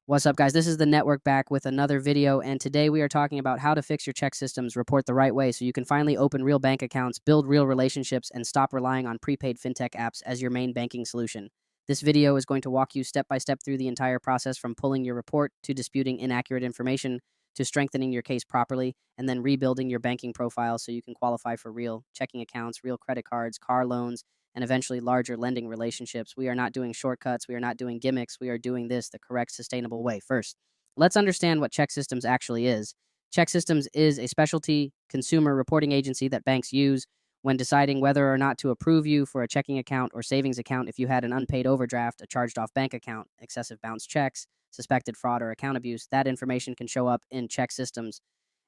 What's up, guys? This is the network back with another video, and today we are talking about how to fix your ChexSystems report the right way so you can finally open real bank accounts, build real relationships, and stop relying on prepaid fintech apps as your main banking solution. This video is going to walk you step by step through the entire process from pulling your report to disputing inaccurate information to strengthening your case properly and then rebuilding your banking profile so you can qualify for real checking accounts, real credit cards, car loans, and eventually larger lending relationships. We are not doing shortcuts. We are not doing gimmicks. We are doing this the correct, sustainable way. First, let's understand what ChexSystems actually is. ChexSystems is a specialty consumer reporting agency that banks use when deciding whether or not to approve you for a checking account or savings account if you had an unpaid overdraft, a charged off bank account, excessive bounce checks, suspected fraud, or account abuse. That information can show up in ChexSystems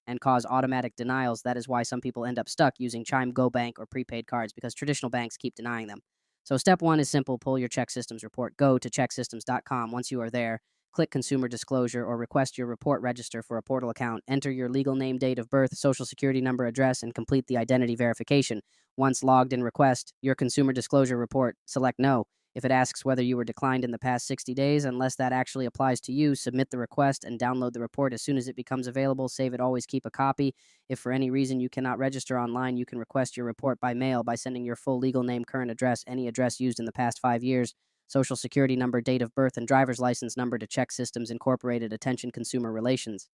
and cause automatic denials. That is why some people end up stuck using Chime Go Bank or prepaid cards because traditional banks keep denying them. So step one is simple. Pull your ChexSystems report. Go to ChexSystems.com. Once you are there, click Consumer Disclosure or request your report register for a portal account. Enter your legal name, date of birth, social security number, address, and complete the identity verification. Once logged in, request your Consumer Disclosure report. Select No. If it asks whether you were declined in the past 60 days, unless that actually applies to you, submit the request and download the report as soon as it becomes available. Save it, always keep a copy. If for any reason you cannot register online, you can request your report by mail by sending your full legal name, current address, any address used in the past 5 years, social security number, date of birth, and driver's license number to ChexSystems Incorporated, Attention Consumer Relations.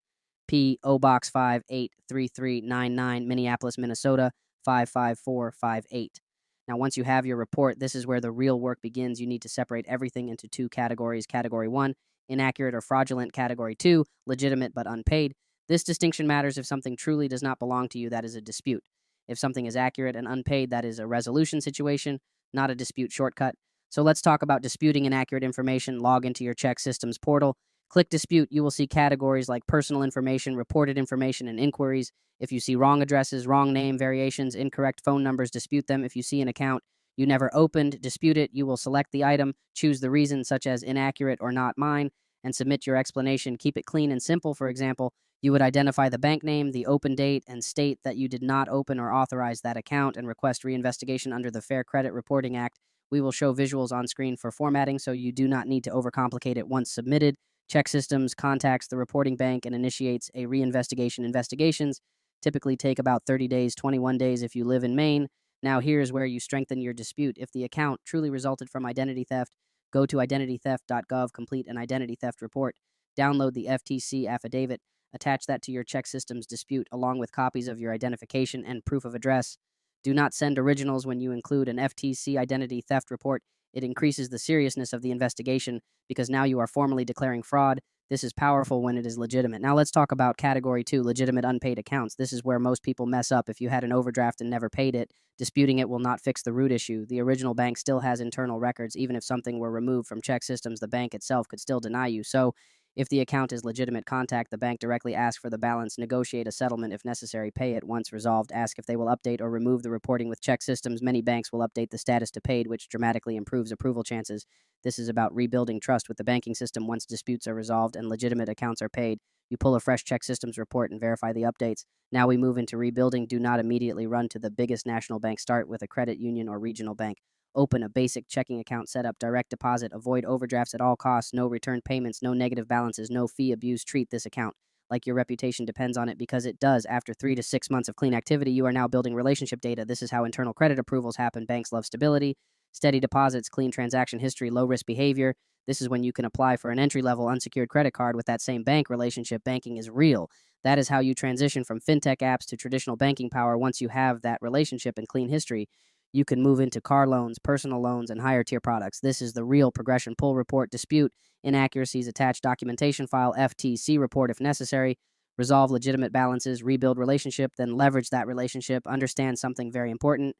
P.O. Box 583399, Minneapolis, Minnesota 55458. Now, once you have your report, this is where the real work begins. You need to separate everything into two categories. Category 1, inaccurate or fraudulent. Category 2, legitimate but unpaid. This distinction matters if something truly does not belong to you, that is a dispute. If something is accurate and unpaid, that is a resolution situation, not a dispute shortcut. So let's talk about disputing inaccurate information. Log into your ChexSystems portal. Click Dispute. You will see categories like personal information, reported information, and inquiries. If you see wrong addresses, wrong name, variations, incorrect phone numbers, dispute them. If you see an account you never opened, dispute it. You will select the item, choose the reason, such as inaccurate or not mine, and submit your explanation. Keep it clean and simple. For example, you would identify the bank name, the open date, and state that you did not open or authorize that account and request reinvestigation under the Fair Credit Reporting Act. We will show visuals on screen for formatting, so you do not need to overcomplicate it once submitted. ChexSystems contacts the reporting bank and initiates a reinvestigation. Investigations typically take about 30 days, 21 days if you live in Maine. Now, here's where you strengthen your dispute. If the account truly resulted from identity theft, go to identitytheft.gov, complete an identity theft report, download the FTC affidavit, attach that to your ChexSystems dispute along with copies of your identification and proof of address. Do not send originals when you include an FTC identity theft report. It increases the seriousness of the investigation because now you are formally declaring fraud. This is powerful when it is legitimate. Now let's talk about category 2, legitimate unpaid accounts. This is where most people mess up. If you had an overdraft and never paid it, disputing it will not fix the root issue. The original bank still has internal records. Even if something were removed from ChexSystems, the bank itself could still deny you. So if the account is legitimate, contact the bank directly, ask for the balance, negotiate a settlement if necessary, pay it. Once resolved, ask if they will update or remove the reporting with ChexSystems. Many banks will update the status to paid, which dramatically improves approval chances. This is about rebuilding trust with the banking system. Once disputes are resolved and legitimate accounts are paid, you pull a fresh ChexSystems report and verify the updates. Now we move into rebuilding. Do not immediately run to the biggest national bank. Start with a credit union or regional bank. Open a basic checking account setup, direct deposit, avoid overdrafts at all costs, no return payments, no negative balances, no fee abuse. Treat this account like your reputation depends on it, because it does. After 3 to 6 months of clean activity, you are now building relationship data. This is how internal credit approvals happen. Banks love stability, steady deposits, clean transaction history, low risk behavior. This is when you can apply for an entry-level unsecured credit card with that same bank relationship. Banking is real. That is how you transition from fintech apps to traditional banking power. Once you have that relationship and clean history, you can move into car loans, personal loans, and higher tier products. This is the real progression. Pull report, dispute, inaccuracies, attach documentation file, FTC report if necessary, resolve legitimate balances, rebuild relationship, then leverage that relationship. Understand something very important.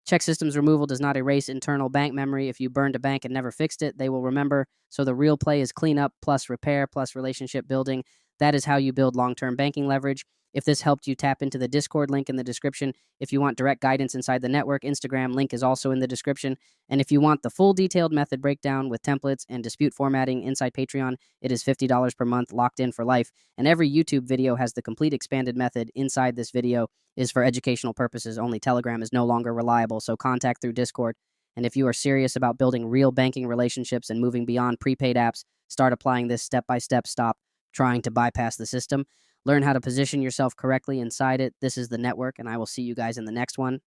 ChexSystems removal does not erase internal bank memory. If you burned a bank and never fixed it, they will remember. So the real play is cleanup plus repair plus relationship building. That is how you build long-term banking leverage. If this helped you, tap into the Discord link in the description. If you want direct guidance inside the network, Instagram link is also in the description. And if you want the full detailed method breakdown with templates and dispute formatting inside Patreon, it is $50 per month, locked in for life. And every YouTube video has the complete expanded method. Inside this video is for educational purposes only. Telegram is no longer reliable, so contact through Discord. And if you are serious about building real banking relationships and moving beyond prepaid apps, start applying this step by step. Stop trying to bypass the system. Learn how to position yourself correctly inside it. This is the network, and I will see you guys in the next one.